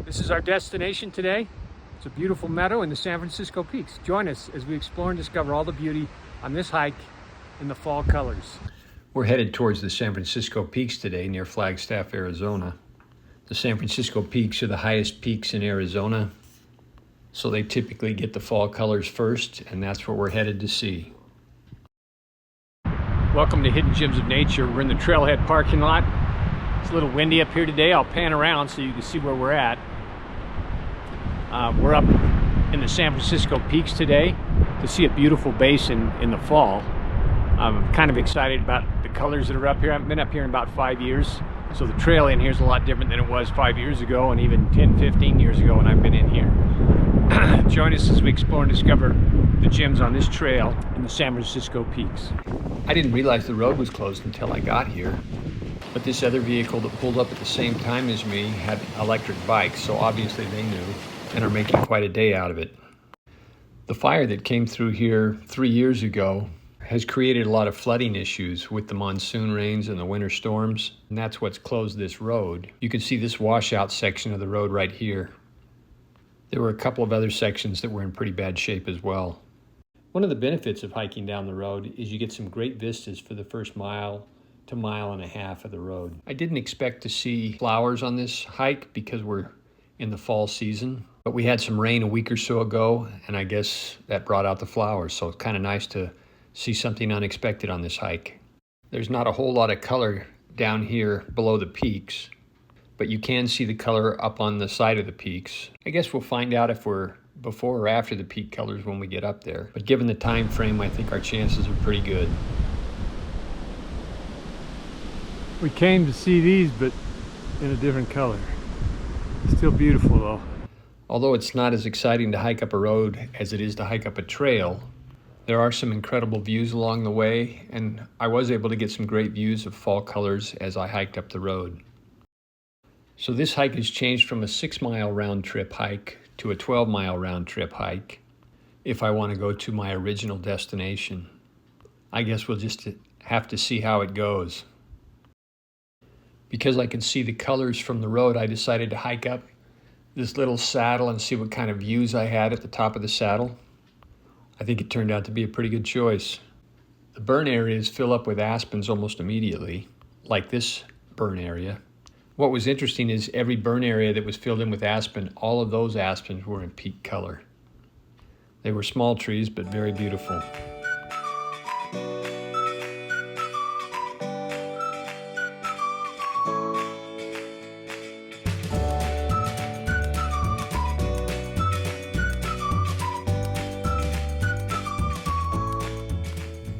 This is our destination today. It's a beautiful meadow in the San Francisco Peaks. Join us as we explore and discover all the beauty on this hike in the fall colors. We're headed towards the San Francisco Peaks today near Flagstaff, Arizona. The San Francisco Peaks are the highest peaks in Arizona, so they typically get the fall colors first, and that's what we're headed to see. Welcome to Hidden Gems of Nature. We're in the trailhead parking lot. It's a little windy up here today. I'll pan around so you can see where we're at. We're up in the San Francisco Peaks today to see a beautiful basin in the fall. I'm kind of excited about the colors that are up here. I haven't been up here in about 5 years, so the trail in here is a lot different than it was 5 years ago and even 10, 15 years ago when I've been in here. Join us as we explore and discover the gems on this trail in the San Francisco Peaks. I didn't realize the road was closed until I got here, but this other vehicle that pulled up at the same time as me had electric bikes, so obviously they knew and are making quite a day out of it. The fire that came through here 3 years ago has created a lot of flooding issues with the monsoon rains and the winter storms, and that's what's closed this road. You can see this washout section of the road right here. There were a couple of other sections that were in pretty bad shape as well. One of the benefits of hiking down the road is you get some great vistas for the first mile to mile and a half of the road. I didn't expect to see flowers on this hike because we're in the fall season, but we had some rain a week or so ago, and I guess that brought out the flowers, so it's kind of nice to see something unexpected on this hike. There's not a whole lot of color down here below the peaks, but you can see the color up on the side of the peaks. I guess we'll find out if we're before or after the peak colors when we get up there. But given the time frame, I think our chances are pretty good. We came to see these, but in a different color. Still beautiful though. Although it's not as exciting to hike up a road as it is to hike up a trail, there are some incredible views along the way, and I was able to get some great views of fall colors as I hiked up the road. So this hike has changed from a 6-mile round trip hike to a 12-mile round trip hike if I want to go to my original destination. I guess we'll just have to see how it goes. Because I could see the colors from the road, I decided to hike up this little saddle and see what kind of views I had at the top of the saddle. I think it turned out to be a pretty good choice. The burn areas fill up with aspens almost immediately, like this burn area. What was interesting is every burn area that was filled in with aspen, all of those aspens were in peak color. They were small trees, but very beautiful.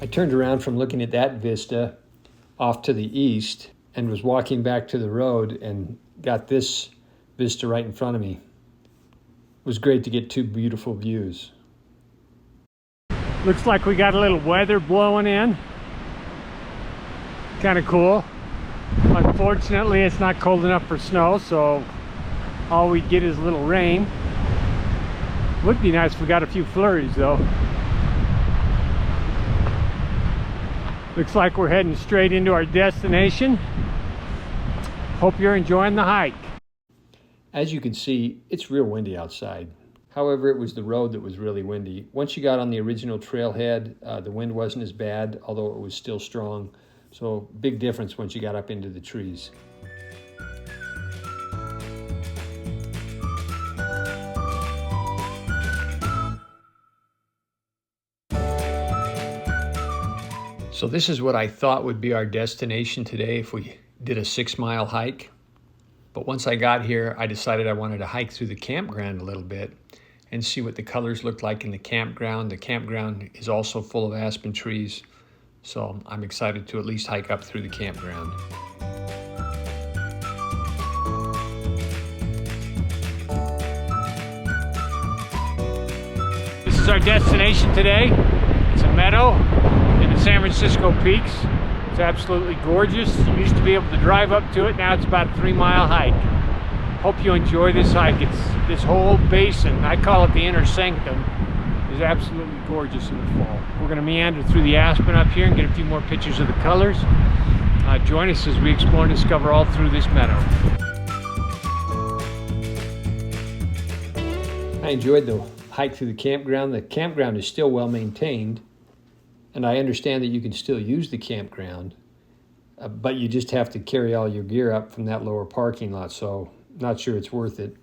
I turned around from looking at that vista off to the east and was walking back to the road and got this vista right in front of me. It was great to get two beautiful views. Looks like we got a little weather blowing in. Kind of cool. Unfortunately, it's not cold enough for snow, so all we get is a little rain. Would be nice if we got a few flurries though. Looks like we're heading straight into our destination. Hope you're enjoying the hike. As you can see, it's real windy outside. However, it was the road that was really windy. Once you got on the original trailhead, the wind wasn't as bad, although it was still strong. So big difference once you got up into the trees. So this is what I thought would be our destination today if we did a 6-mile hike. But once I got here, I decided I wanted to hike through the campground a little bit and see what the colors looked like in the campground. The campground is also full of aspen trees, so I'm excited to at least hike up through the campground. This is our destination today. It's a meadow in the San Francisco Peaks. It's absolutely gorgeous. You used to be able to drive up to it. Now it's about a 3-mile hike. Hope you enjoy this hike. It's this whole basin, I call it the inner sanctum, is absolutely gorgeous in the fall. We're going to meander through the aspen up here and get a few more pictures of the colors. Join us as we explore and discover all through this meadow. I enjoyed the hike through the campground. The campground is still well maintained, and I understand that you can still use the campground, but you just have to carry all your gear up from that lower parking lot, so not sure it's worth it,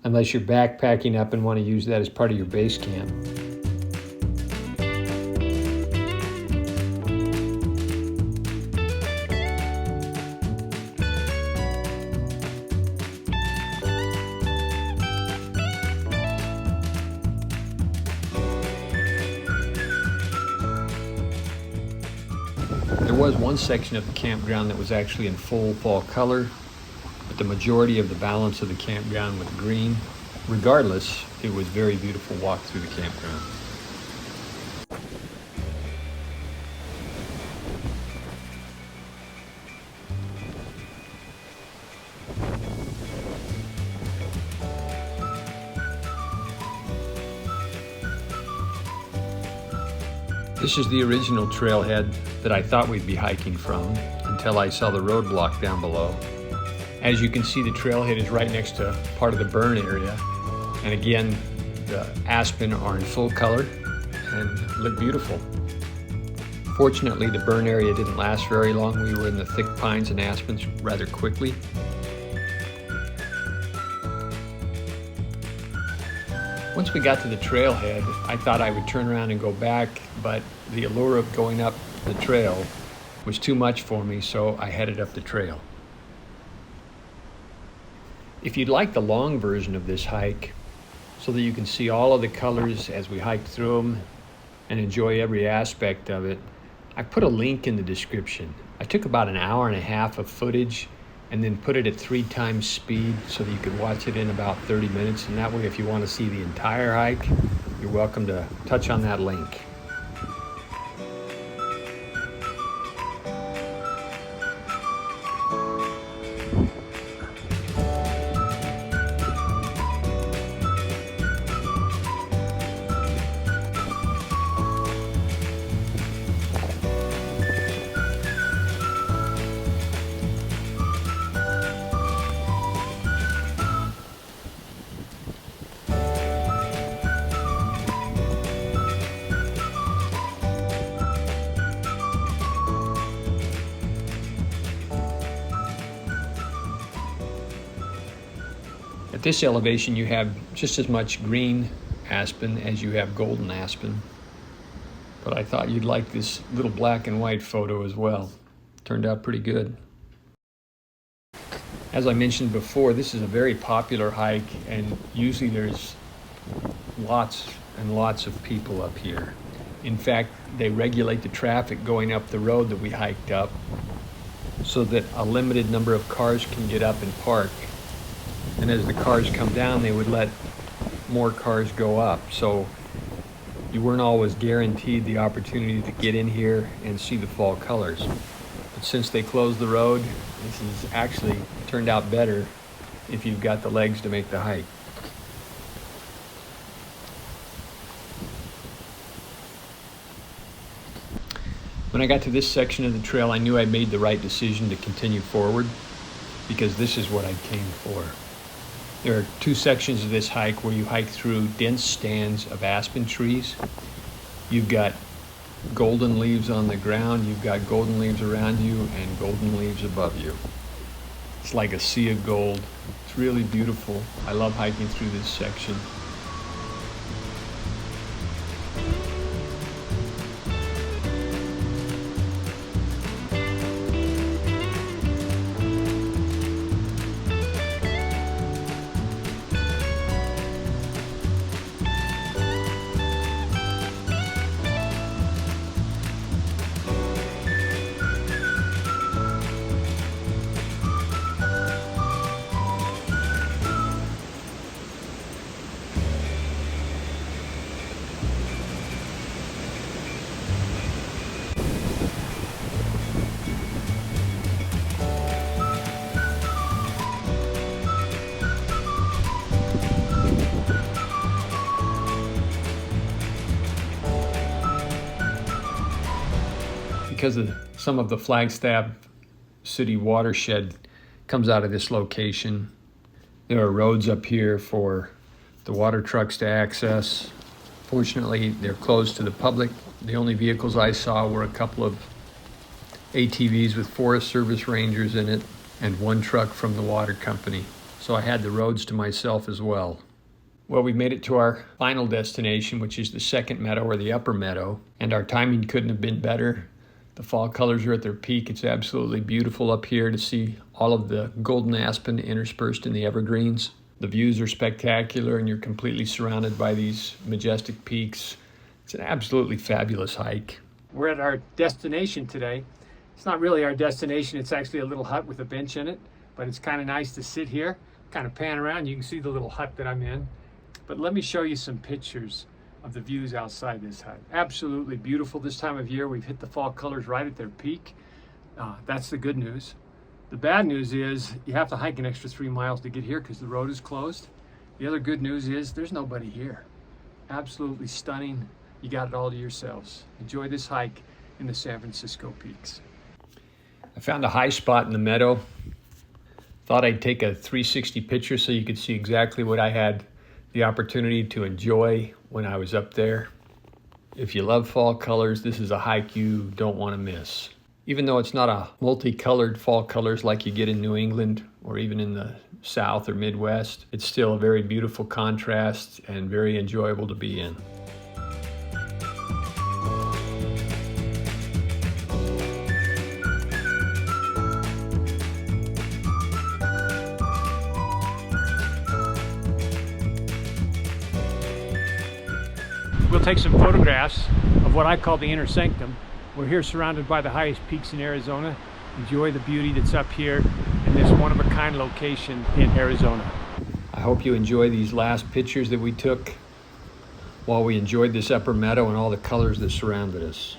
unless you're backpacking up and want to use that as part of your base camp. There was one section of the campground that was actually in full fall color, but the majority of the balance of the campground was green. Regardless, it was very beautiful walk through the campground. This is the original trailhead that I thought we'd be hiking from until I saw the roadblock down below. As you can see, the trailhead is right next to part of the burn area. And again, the aspen are in full color and look beautiful. Fortunately, the burn area didn't last very long. We were in the thick pines and aspens rather quickly. Once we got to the trailhead, I thought I would turn around and go back, but the allure of going up the trail was too much for me, so I headed up the trail. If you'd like the long version of this hike, so that you can see all of the colors as we hike through them and enjoy every aspect of it, I put a link in the description. I took about an hour and a half of footage and then put it at 3 times speed so that you could watch it in about 30 minutes. And that way, if you want to see the entire hike, you're welcome to touch on that link. At this elevation, you have just as much green aspen as you have golden aspen. But I thought you'd like this little black and white photo as well. Turned out pretty good. As I mentioned before, this is a very popular hike, and usually there's lots and lots of people up here. In fact, they regulate the traffic going up the road that we hiked up so that a limited number of cars can get up and park. And as the cars come down, they would let more cars go up. So you weren't always guaranteed the opportunity to get in here and see the fall colors. But since they closed the road, this has actually turned out better if you've got the legs to make the hike. When I got to this section of the trail, I knew I made the right decision to continue forward, because this is what I came for. There are 2 sections of this hike where you hike through dense stands of aspen trees. You've got golden leaves on the ground, you've got golden leaves around you, and golden leaves above you. It's like a sea of gold. It's really beautiful. I love hiking through this section. Because some of the Flagstaff city watershed comes out of this location. There are roads up here for the water trucks to access. Fortunately, they're closed to the public. The only vehicles I saw were a couple of ATVs with Forest Service rangers in it and one truck from the water company. So I had the roads to myself as well. Well, we made it to our final destination, which is the second meadow, or the upper meadow, and our timing couldn't have been better. The fall colors are at their peak. It's absolutely beautiful up here to see all of the golden aspen interspersed in the evergreens. The views are spectacular, and you're completely surrounded by these majestic peaks. It's an absolutely fabulous hike. We're at our destination today. It's not really our destination, it's actually a little hut with a bench in it, but it's kind of nice to sit here, kind of pan around. You can see the little hut that I'm in. But let me show you some pictures of the views outside this hut. Absolutely beautiful this time of year. We've hit the fall colors right at their peak. That's the good news. The bad news is you have to hike an extra 3 miles to get here because the road is closed. The other good news is there's nobody here. Absolutely stunning. You got it all to yourselves. Enjoy this hike in the San Francisco Peaks. I found a high spot in the meadow. Thought I'd take a 360 picture so you could see exactly what I had the opportunity to enjoy when I was up there. If you love fall colors, this is a hike you don't want to miss. Even though it's not a multicolored fall colors like you get in New England or even in the South or Midwest, it's still a very beautiful contrast and very enjoyable to be in. We'll take some photographs of what I call the inner sanctum. We're here surrounded by the highest peaks in Arizona. Enjoy the beauty that's up here in this one-of-a-kind location in Arizona. I hope you enjoy these last pictures that we took while we enjoyed this upper meadow and all the colors that surrounded us.